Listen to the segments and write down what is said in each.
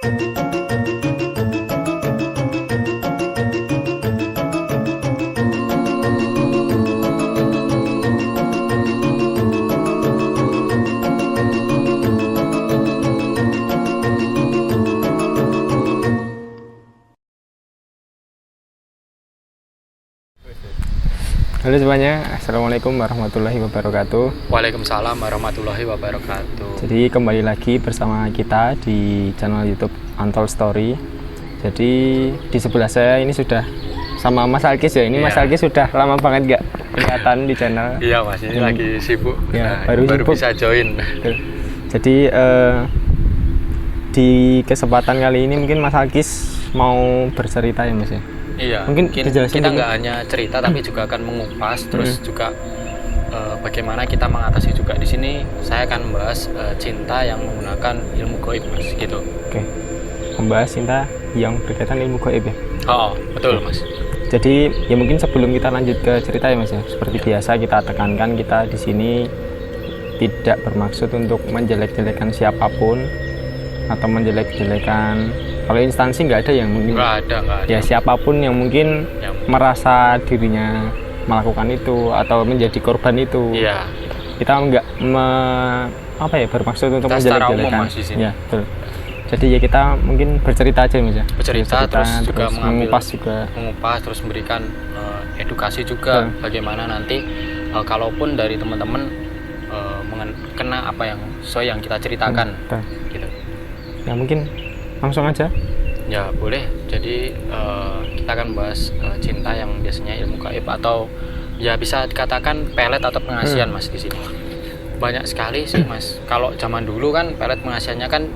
Halo semuanya, Assalamualaikum warahmatullahi wabarakatuh. Waalaikumsalam warahmatullahi wabarakatuh. Jadi kembali lagi bersama kita di channel YouTube Antol Story. Jadi di sebelah saya ini sudah sama Mas Alkis ya. Ini Mas Alkis sudah lama banget gak kelihatan di channel. Iya Mas, ini lagi sibuk. Ya, baru sibuk. bisa join. Jadi di kesempatan kali ini mungkin Mas Alkis mau bercerita ya Mas ya. Iya, mungkin kita dulu. nggak hanya cerita tapi juga akan mengupas terus juga bagaimana kita mengatasi juga. Di sini saya akan membahas cinta yang menggunakan ilmu gaib Mas gitu. Oke. Membahas cinta yang berkaitan ilmu gaib ya. Oh, betul Mas. Jadi ya mungkin sebelum kita lanjut ke cerita ya Mas ya. Seperti biasa kita tekankan, kita di sini tidak bermaksud untuk menjelek-jelekan siapapun atau menjelek-jelekan. Kalau instansi nggak ada yang mungkin nggak ada. Ya siapapun yang mungkin merasa dirinya melakukan itu atau menjadi korban itu. Iya. Kita nggak bermaksud untuk menjelek-jelekan. Ya, betul. Jadi ya kita mungkin bercerita aja Mas ya. Bercerita terus juga mengupas terus memberikan edukasi juga bagaimana nanti kalaupun dari teman-teman kena apa yang sesuai yang kita ceritakan gitu. Ya mungkin langsung aja. Ya boleh. Jadi kita akan bahas cinta yang biasanya ilmu gaib atau ya bisa dikatakan pelet atau pengasihan Mas di sini. Banyak sekali sih Mas. Kalau zaman dulu kan pelet pengasihannya kan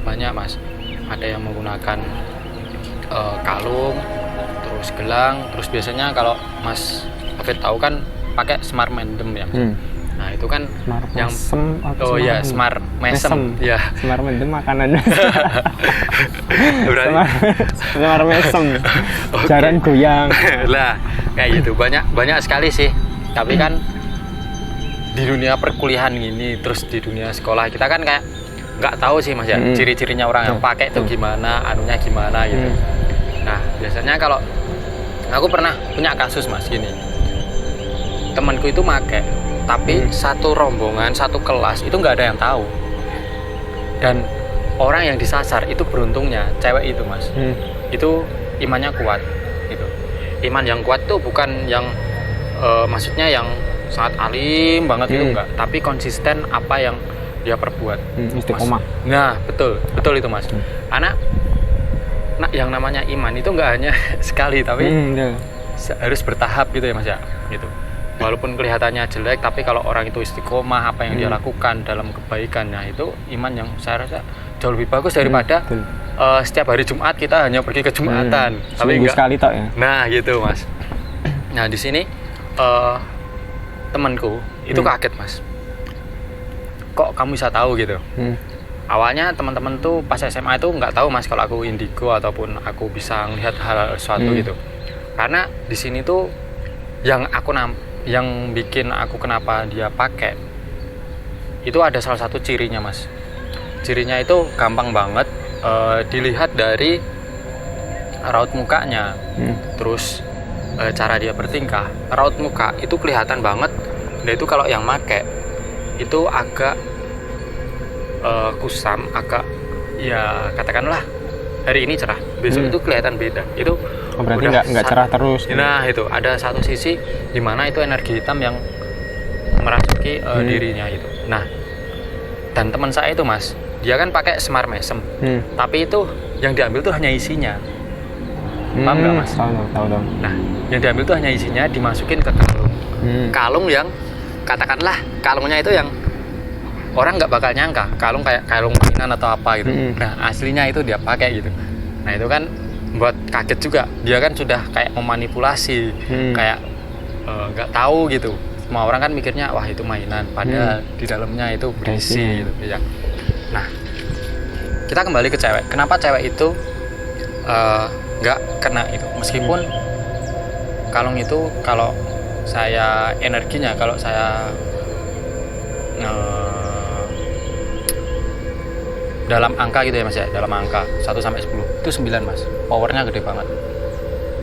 banyak Mas. Ada yang menggunakan kalung, terus gelang, terus biasanya kalau Mas Hafid tahu kan pakai semar mendem ya. Nah itu kan semar yang semar mesem ya. Semar mendem makanan. Semar mesem. Okay. Jaran goyang. Lah kayak gitu banyak sekali sih. Tapi kan di dunia perkuliahan gini, terus di dunia sekolah kita kan kayak nggak tahu sih Mas ya ciri-cirinya orang yang pakai itu gimana, anunya gimana gitu. Nah biasanya kalau aku pernah punya kasus Mas gini, temanku itu pakai tapi satu rombongan, satu kelas itu nggak ada yang tahu. Dan orang yang disasar itu beruntungnya cewek itu Mas. Itu imannya kuat gitu. Iman yang kuat tuh bukan yang maksudnya yang sangat alim banget itu enggak, tapi konsisten apa yang dia perbuat. Istiqomah. Nah, betul itu Mas. Anak yang namanya iman itu nggak hanya sekali tapi harus bertahap gitu ya Mas ya, gitu. Walaupun kelihatannya jelek, tapi kalau orang itu istiqomah apa yang dia lakukan dalam kebaikannya itu iman yang saya rasa jauh lebih bagus daripada setiap hari Jumat kita hanya pergi ke Jumatan. Tapi enggak sekali tok ya. Nah, gitu Mas. Nah, di sini temanku itu kaget Mas. Kok kamu bisa tahu gitu? Awalnya teman-teman tuh pas SMA itu nggak tahu Mas kalau aku indigo ataupun aku bisa melihat hal sesuatu gitu. Karena di sini tuh yang bikin aku kenapa dia pakai itu ada salah satu cirinya Mas. Cirinya itu gampang banget dilihat dari raut mukanya, terus cara dia bertingkah. Raut muka itu kelihatan banget. Dan itu kalau yang pakai itu agak kusam, agak ya katakanlah hari ini cerah, besok itu kelihatan beda. Itu berarti nggak cerah terus. Nah itu ada satu sisi di mana itu energi hitam yang merasuki dirinya itu. Nah dan teman saya itu Mas, dia kan pakai semar mesem, tapi itu yang diambil tuh hanya isinya. Paham nggak Mas? Tahu. Nah yang diambil tuh hanya isinya, dimasukin ke kalung. Kalung yang katakanlah kalungnya itu yang orang nggak bakal nyangka kalung kayak kalung mainan atau apa gitu. Nah aslinya itu dia pakai gitu. Nah itu kan buat kaget juga. Dia kan sudah kayak memanipulasi, kayak nggak tahu gitu. Semua orang kan mikirnya wah itu mainan, padahal di dalamnya itu berisi gitu ya. Nah kita kembali ke cewek. Kenapa cewek itu nggak kena itu? Meskipun kalung itu kalau saya energinya, kalau saya dalam angka gitu ya Mas ya, dalam angka 1 sampai 10 itu 9 Mas. Powernya gede banget.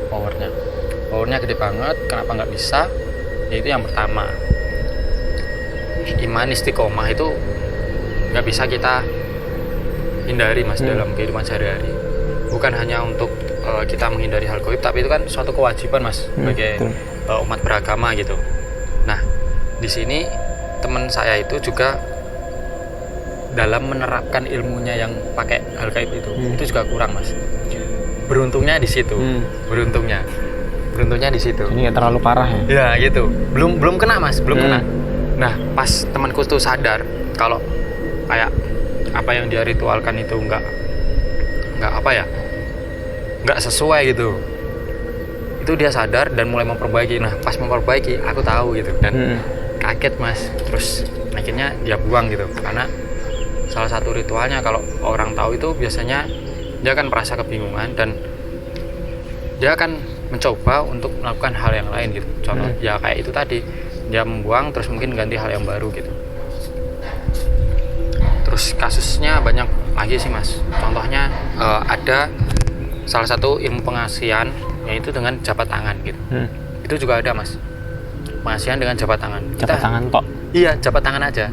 Powernya gede banget. Kenapa nggak bisa? Yaitu yang pertama, iman istiqomah itu nggak bisa kita hindari Mas dalam kehidupan sehari-hari. Bukan hanya untuk kita menghindari hal gaib, tapi itu kan suatu kewajiban Mas sebagai umat beragama gitu. Nah, di sini teman saya itu juga dalam menerapkan ilmunya yang pakai hal gaib itu juga kurang Mas. Beruntungnya di situ. Beruntungnya di situ. Ini nggak terlalu parah ya? Ya gitu. Belum kena Mas, belum kena. Nah, pas temanku tuh sadar kalau kayak apa yang dia ritualkan itu nggak sesuai gitu. Itu dia sadar dan mulai memperbaiki. Nah, pas memperbaiki aku tahu gitu dan kaget Mas. Terus akhirnya dia buang gitu karena salah satu ritualnya kalau orang tahu itu biasanya dia akan merasa kebingungan dan dia akan mencoba untuk melakukan hal yang lain gitu. Contoh ya kayak itu tadi, dia membuang terus mungkin ganti hal yang baru gitu. Terus kasusnya banyak lagi sih Mas. Contohnya ada salah satu ilmu pengasihan yaitu dengan jabat tangan gitu. Itu juga ada Mas. Pengasihan dengan jabat tangan. Jabat tangan tok. Iya, jabat tangan aja.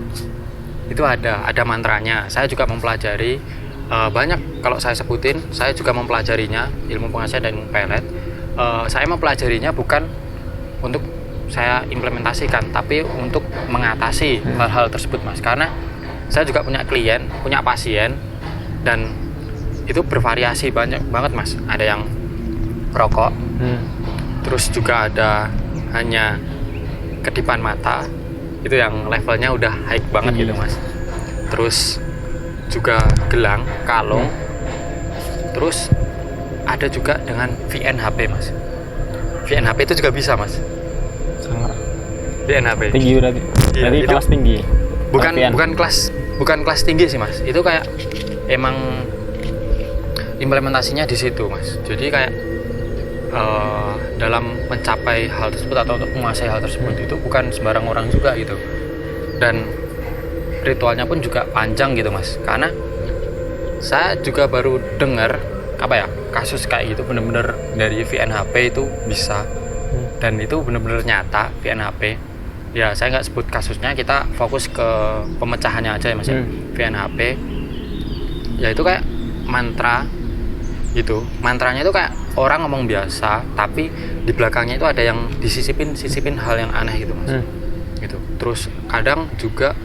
Itu ada mantranya. Saya juga mempelajari banyak kalau saya sebutin, saya juga mempelajarinya ilmu pengasihan dan ilmu pelet. Saya mempelajarinya bukan untuk saya implementasikan, tapi untuk mengatasi hal-hal tersebut Mas. Karena saya juga punya klien, punya pasien dan itu bervariasi banyak banget Mas. Ada yang rokok, terus juga ada hanya kedipan mata, itu yang levelnya udah high banget gitu Mas. Terus juga gelang, kalung, terus ada juga dengan VNHP Mas. VNHP itu juga bisa Mas. Sangat VNHP tinggi berarti. Iya, Jadi itu kelas tinggi. bukan kelas tinggi sih Mas. Itu kayak emang implementasinya di situ Mas. Jadi kayak dalam mencapai hal tersebut atau untuk menguasai hal tersebut itu bukan sembarang orang juga gitu. Dan ritualnya pun juga panjang gitu Mas. Karena saya juga baru dengar kasus kayak gitu bener-bener dari VNHP itu bisa dan itu bener-bener nyata VNHP. Ya saya nggak sebut kasusnya, kita fokus ke pemecahannya aja ya Mas. VNHP ya itu kayak mantra gitu. Mantranya itu kayak orang ngomong biasa tapi di belakangnya itu ada yang disisipin hal yang aneh gitu Mas. Gitu. Terus kadang juga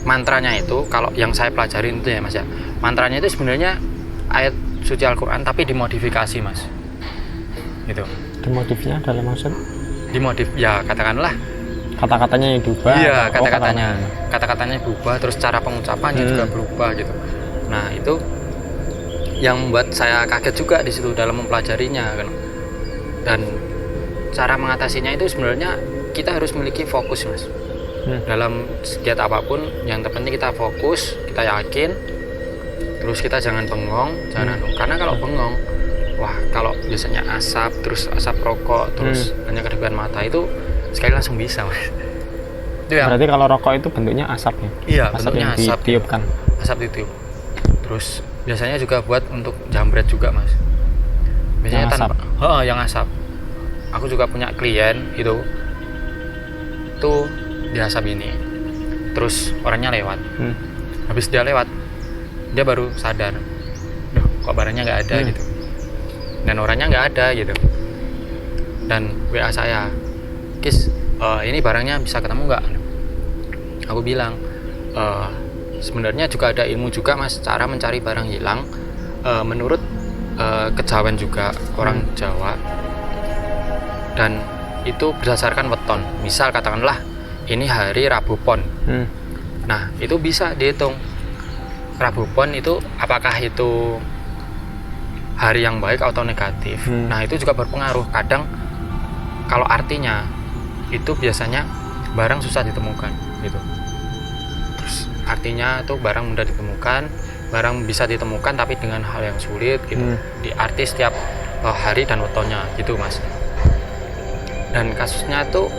mantranya itu kalau yang saya pelajarin itu ya Mas ya, mantranya itu sebenarnya ayat suci Al-Quran tapi dimodifikasi Mas. Gitu. Dimodifnya dalam maksud? Dimodif ya katakanlah Kata-katanya yang diubah. iya kata-katanya berubah, terus cara pengucapannya juga berubah gitu. Nah itu yang membuat saya kaget juga di situ dalam mempelajarinya kan. Dan cara mengatasinya itu sebenarnya kita harus memiliki fokus Mas. Dalam kegiatan apapun yang terpenting kita fokus, kita yakin, terus kita jangan bengong, karena kalau bengong, kalau biasanya asap, terus asap rokok, terus hanya kedipan mata itu sekali langsung bisa Mas. Itu ya. Berarti kalau rokok itu bentuknya asap ya? Iya, asap bentuknya yang asap. ditiupkan. Asap ditiup. Terus biasanya juga buat untuk jambret juga Mas. Biasanya yang asap. Yang asap. Aku juga punya klien itu di asap ini. Terus orangnya lewat. Habis dia lewat, dia baru sadar. Duh, kok barangnya nggak ada gitu. Dan orangnya nggak ada gitu. Dan WA saya, Kis, ini barangnya bisa ketemu nggak? Aku bilang, sebenarnya juga ada ilmu juga Mas, cara mencari barang hilang menurut kejawen juga orang Jawa. Dan itu berdasarkan weton. Misal katakanlah ini hari Rabu Pon. Nah itu bisa dihitung Rabu Pon itu apakah itu hari yang baik atau negatif. Nah itu juga berpengaruh. Kadang kalau artinya itu biasanya barang susah ditemukan gitu. Terus artinya itu barang mudah ditemukan, barang bisa ditemukan tapi dengan hal yang sulit gitu. Di arti setiap hari dan wetonnya gitu Mas. Dan kasusnya tuh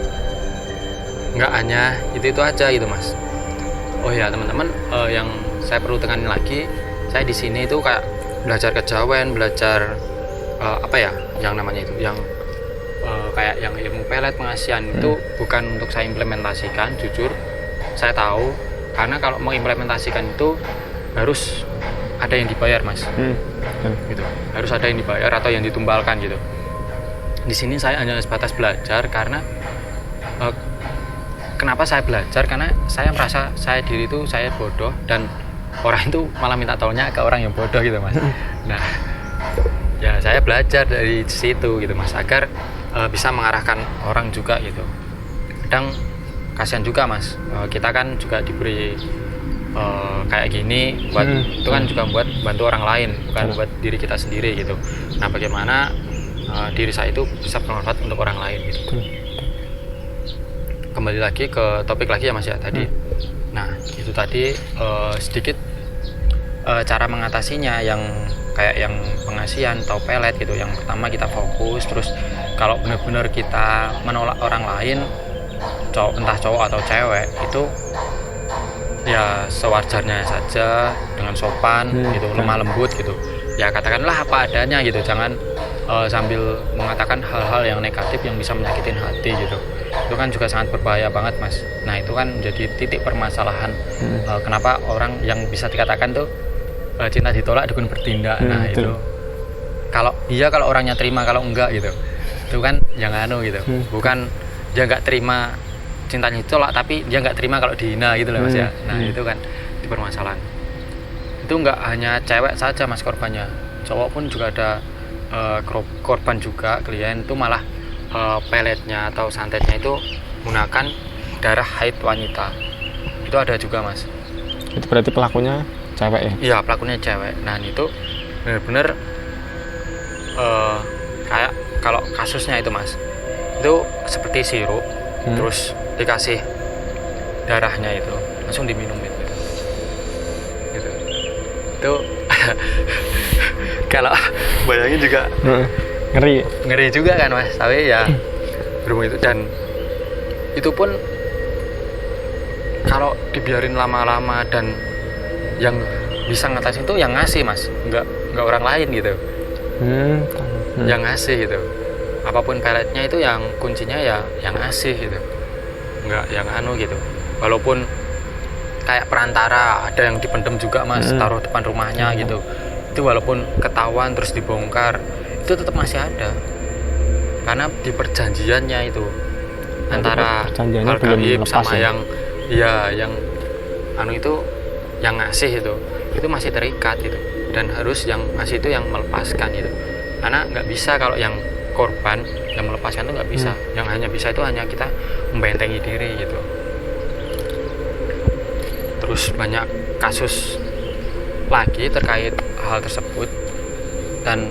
nggak hanya itu aja gitu Mas. Oh ya teman-teman, yang saya perlu tekanin lagi, saya di sini itu kayak belajar kejawen, belajar apa ya yang namanya itu, yang kayak yang ilmu pelet pengasihan itu bukan untuk saya implementasikan. Jujur saya tahu, karena kalau mau implementasikan itu harus ada yang dibayar, Mas. Gitu, harus ada yang dibayar atau yang ditumbalkan gitu. Di sini saya hanya sebatas belajar, karena kenapa saya belajar, karena saya merasa saya diri itu saya bodoh dan orang itu malah minta tolongnya ke orang yang bodoh gitu, Mas. Nah ya saya belajar dari situ gitu, Mas, agar bisa mengarahkan orang juga gitu. Kadang kasihan juga, Mas, kita kan juga diberi kayak gini buat itu kan juga buat bantu orang lain, bukan buat diri kita sendiri gitu. Nah bagaimana diri saya itu bisa bermanfaat untuk orang lain gitu. Kembali lagi ke topik lagi ya, Mas, ya tadi. Nah itu tadi sedikit cara mengatasinya, yang kayak yang pengasihan atau pelet gitu. Yang pertama kita fokus, terus kalau benar-benar kita menolak orang lain, entah cowok atau cewek, itu ya sewajarnya saja, dengan sopan gitu, lemah lembut gitu. Ya katakanlah apa adanya gitu, jangan sambil mengatakan hal-hal yang negatif yang bisa menyakitin hati gitu. Itu kan juga sangat berbahaya banget, Mas. Nah itu kan menjadi titik permasalahan kenapa orang yang bisa dikatakan tuh cinta ditolak dukun bertindak. Nah itu kalau orangnya terima, kalau enggak gitu, itu kan yang anu gitu. Bukan dia nggak terima cintanya ditolak, tapi dia nggak terima kalau dihina gitu loh, Mas, ya. Nah itu kan di permasalahan. Itu nggak hanya cewek saja, Mas, korbannya, cowok pun juga ada korban juga. Klien itu malah peletnya atau santetnya itu menggunakan darah haid wanita. Itu ada juga, Mas. Itu berarti pelakunya cewek ya? Iya, pelakunya cewek. Nah itu benar-benar kayak kalau kasusnya itu, Mas, itu seperti sirup, terus dikasih darahnya itu langsung diminumin gitu. Itu kalau bayangin juga ngeri juga kan, Mas, tapi ya berhubung itu, dan itu pun kalau dibiarin lama-lama, dan yang bisa ngatasin itu yang ngasih, Mas, nggak orang lain gitu. Yang ngasih gitu, apapun peletnya itu yang kuncinya ya yang ngasih gitu, nggak yang anu gitu. Walaupun kayak perantara, ada yang dipendem juga, Mas, taruh depan rumahnya gitu. Itu walaupun ketahuan terus dibongkar, itu tetap masih ada, karena di perjanjiannya itu antara hal gaib sama ya? yang anu itu, yang ngasih itu masih terikat gitu, dan harus yang ngasih itu yang melepaskan gitu. Karena nggak bisa kalau yang korban yang melepaskan itu nggak bisa. Yang hanya bisa itu hanya kita membentengi diri gitu. Terus banyak kasus lagi terkait hal tersebut. Dan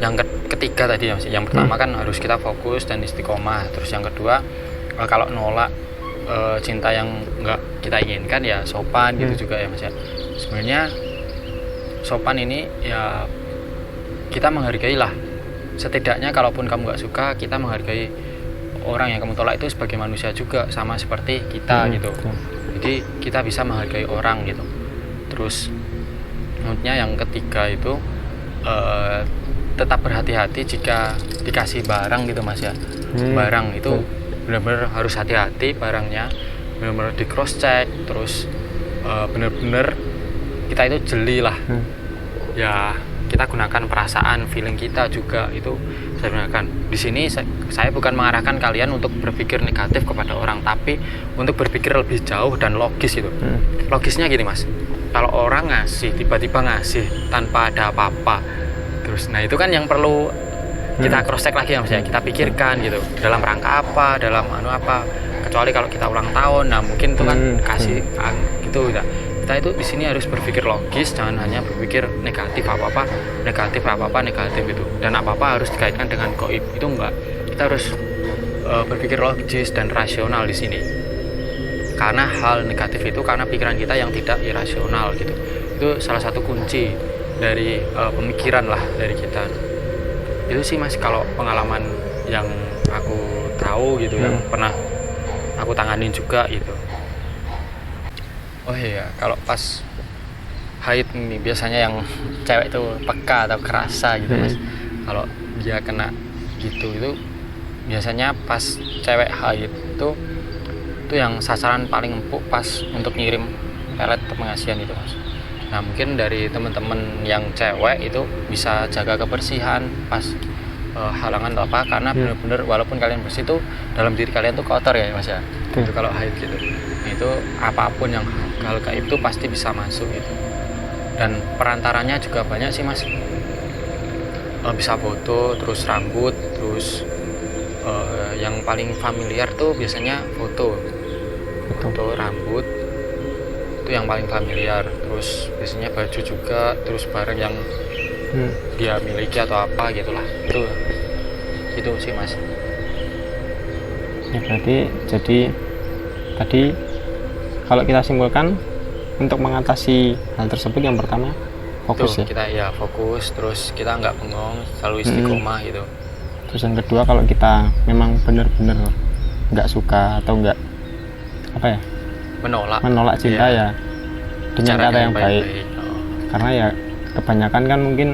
yang ketiga tadi ya, Mas, yang pertama kan harus kita fokus dan istiqomah. Terus yang kedua, kalau nolak cinta yang nggak kita inginkan ya sopan gitu juga ya, Mas, ya. Sebenarnya sopan ini ya kita menghargai lah, setidaknya kalaupun kamu nggak suka, kita menghargai orang yang kamu tolak itu sebagai manusia juga, sama seperti kita gitu. Jadi kita bisa menghargai orang gitu. Terus menurutnya yang ketiga itu tetap berhati-hati jika dikasih barang gitu, Mas, ya. Barang itu benar-benar harus hati-hati, barangnya benar-benar di cross check, terus benar-benar kita itu jeli lah. Ya kita gunakan perasaan, feeling kita juga itu saya gunakan. Di sini saya bukan mengarahkan kalian untuk berpikir negatif kepada orang, tapi untuk berpikir lebih jauh dan logis gitu. Logisnya gini, Mas, kalau orang ngasih, tiba-tiba ngasih tanpa ada apa-apa, terus nah itu kan yang perlu kita cross check lagi ya, Mas, ya. Kita pikirkan gitu, dalam rangka apa, dalam anu apa. Kecuali kalau kita ulang tahun, nah mungkin itu kan kasih gitu ya. Kita itu di sini harus berpikir logis, jangan hanya berpikir negatif apa-apa gitu. Dan apa-apa harus dikaitkan dengan gaib, itu enggak. Kita harus berpikir logis dan rasional di sini. Karena hal negatif itu karena pikiran kita yang tidak irasional gitu. Itu salah satu kunci dari pemikiran lah dari kita. Itu sih, Mas, kalau pengalaman yang aku tahu gitu, yang pernah aku tanganin juga gitu. Oh iya, kalau pas haid ini biasanya yang cewek itu peka atau kerasa gitu mas. Kalau dia kena gitu itu biasanya pas cewek haid itu yang sasaran paling empuk pas untuk ngirim pelet ke pengasihan itu mas. Nah mungkin dari teman-teman yang cewek itu bisa jaga kebersihan pas halangan atau apa, karena benar-benar walaupun kalian bersih itu dalam diri kalian tuh kotor ya mas ya. Itu kalau haid gitu, itu apapun yang hal kayak itu pasti bisa masuk gitu. Dan perantaranya juga banyak sih mas, bisa foto, terus rambut, terus yang paling familiar tuh biasanya foto rambut itu yang paling familiar, terus biasanya baju juga, terus barang yang dia miliki atau apa gitulah, itu sih mas. Ya berarti jadi tadi kalau kita simpulkan untuk mengatasi hal tersebut yang pertama fokus Tuh, kita ya fokus, terus kita nggak bengong, selalu istiqomah gitu. Terus yang kedua kalau kita memang benar-benar nggak suka atau nggak apa ya menolak cinta ya dengan cara yang baik. Karena ya kebanyakan kan mungkin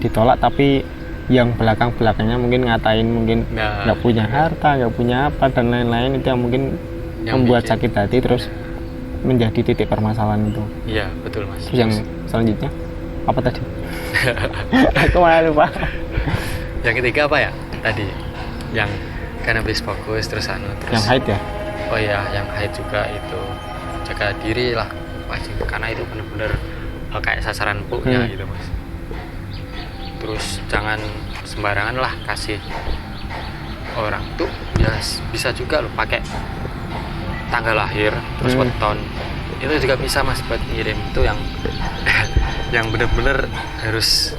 ditolak tapi yang belakangnya mungkin ngatain mungkin nggak punya harta, nggak punya apa dan lain-lain, itu yang mungkin membuat sakit hati terus menjadi titik permasalahan itu. Iya betul mas. Terus yang selanjutnya apa tadi? Aku malah lupa. Yang ketiga apa ya tadi? Yang cannabis fokus terus terus yang haid ya? Oh iya, yang haid juga itu jaga diri lah wajib, karena itu benar-benar kayak sasaran empuknya gitu mas. Terus jangan sembarangan lah kasih orang tuh ya, bisa juga lo pakai tanggal lahir terus weton itu juga bisa mas buat ngirim. Itu yang yang benar-benar harus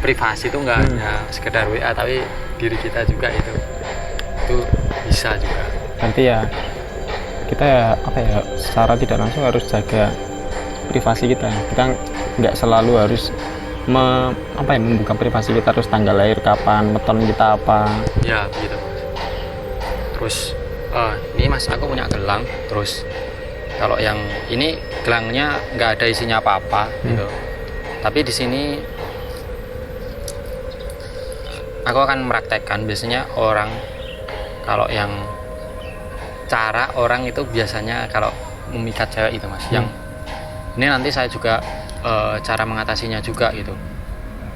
privasi, itu nggak hanya sekedar WA tapi diri kita juga itu bisa juga. Nanti ya kita ya apa ya secara tidak langsung harus jaga privasi kita. Kita nggak selalu harus membuka privasi kita, terus tanggal lahir kapan, weton kita apa ya gitu mas. Terus ini mas aku punya gelang, terus kalau yang ini gelangnya nggak ada isinya apa-apa gitu, tapi di sini aku akan meraktekkan biasanya orang kalau yang cara orang itu biasanya kalau memikat cewek itu mas, yang ini nanti saya juga cara mengatasinya juga gitu.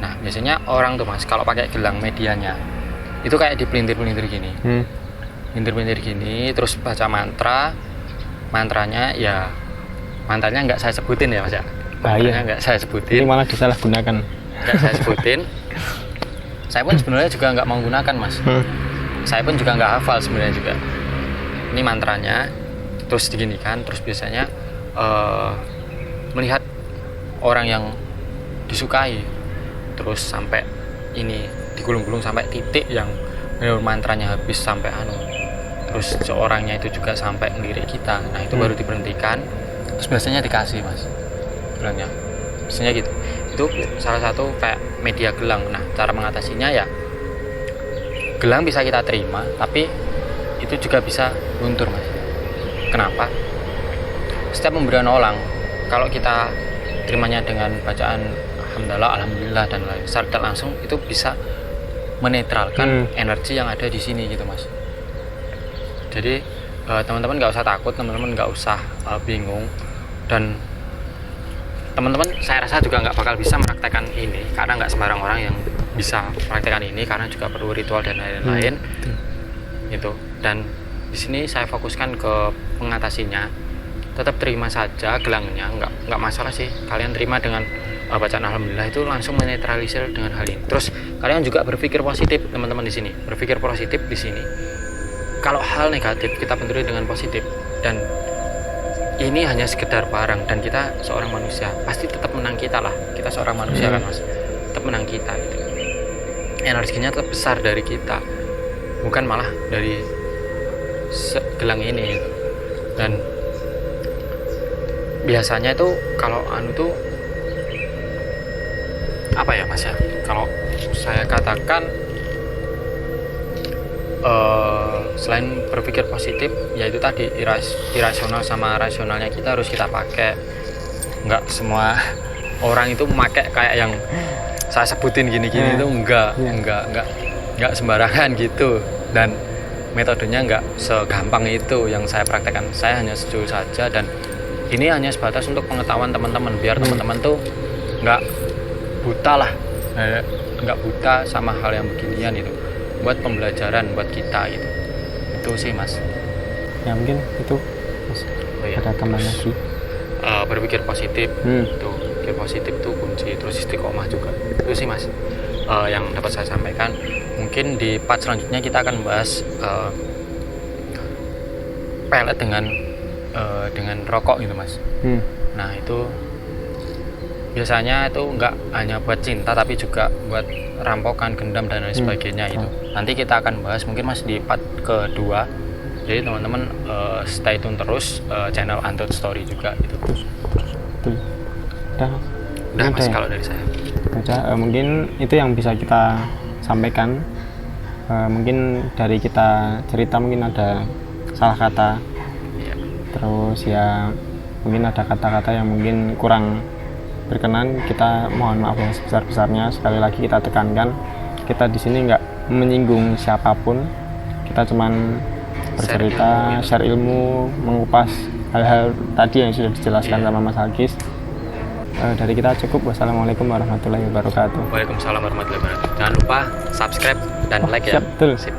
Nah biasanya orang tuh mas kalau pakai gelang medianya itu kayak dipelintir-pelintir gini, pelintir-pelintir gini, terus baca mantranya nggak saya sebutin ya mas ya. Mantranya nggak saya sebutin. Ini malah disalahgunakan. Nggak saya sebutin. Saya pun sebenarnya juga nggak menggunakan mas. Saya pun juga nggak hafal sebenarnya juga. Ini mantranya terus diginikan, terus biasanya melihat orang yang disukai, terus sampai ini digulung-gulung sampai titik yang mantranya habis sampai terus seorangnya itu juga sampai ngelirik kita. Nah itu baru diberhentikan, terus biasanya dikasih mas gelangnya, biasanya gitu. Itu salah satu kayak media gelang. Nah cara mengatasinya ya gelang bisa kita terima, tapi itu juga bisa luntur mas. Kenapa? Setiap pemberian orang kalau kita terimanya dengan bacaan alhamdulillah dan lain, secara langsung itu bisa menetralkan energi yang ada di sini gitu mas. Jadi teman-teman nggak usah takut, teman-teman nggak usah bingung, dan teman-teman saya rasa juga nggak bakal bisa mempraktekkan ini karena nggak sembarang orang yang bisa mempraktekkan ini, karena juga perlu ritual dan lain-lain gitu. Dan di sini saya fokuskan ke pengatasinya. Tetap terima saja gelangnya, nggak masalah sih. Kalian terima dengan bacaan alhamdulillah, itu langsung menetralisir dengan hal ini. Terus kalian juga berpikir positif, teman-teman di sini. Berpikir positif di sini. Kalau hal negatif kita benturin dengan positif, dan ini hanya sekedar barang, dan kita seorang manusia pasti tetap menang kita lah. Kita seorang manusia kan mas, tetap menang kita gitu. Energinya tetap besar dari kita, bukan malah dari gelang ini gitu. Dan biasanya itu kalau tuh apa ya mas ya, kalau saya katakan selain berpikir positif, yaitu tadi irasional sama rasionalnya kita harus kita pakai. nggak semua orang itu pakai kayak yang saya sebutin gini-gini itu enggak sembarangan gitu, dan metodenya enggak segampang itu yang saya praktekkan. Saya hanya setuju saja, dan ini hanya sebatas untuk pengetahuan teman-teman, biar teman-teman tuh enggak buta lah, enggak buta sama hal yang beginian itu, buat pembelajaran buat kita gitu. Itu sih Mas. Ya mungkin itu Mas. Oh, iya. Ada tambahan lagi. Berpikir positif tuh, berpikir positif tuh kunci, terus istiqomah juga. Itu sih Mas yang dapat saya sampaikan. Mungkin di part selanjutnya kita akan bahas pelet dengan rokok gitu Mas. Nah itu biasanya itu nggak hanya buat cinta tapi juga buat rampokan, gendam dan lain sebagainya itu. Nanti kita akan bahas mungkin Mas di part kedua. Jadi teman-teman stay tune terus channel Untold Story juga itu. Udah Mas kalau dari saya. Mungkin itu yang bisa kita sampaikan. Mungkin dari kita cerita mungkin ada salah kata. Iya. Terus ya mungkin ada kata-kata yang mungkin kurang berkenan, kita mohon maaf yang sebesar-besarnya. Sekali lagi kita tekankan, kita di sini nggak menyinggung siapapun, kita cuman bercerita, share ilmu, mengupas hal-hal tadi yang sudah dijelaskan sama Mas Agis. Dari kita cukup. Wassalamualaikum warahmatullahi wabarakatuh. Waalaikumsalam warahmatullahi wabarakatuh. Jangan lupa subscribe dan like ya. Siap, betul. Sip.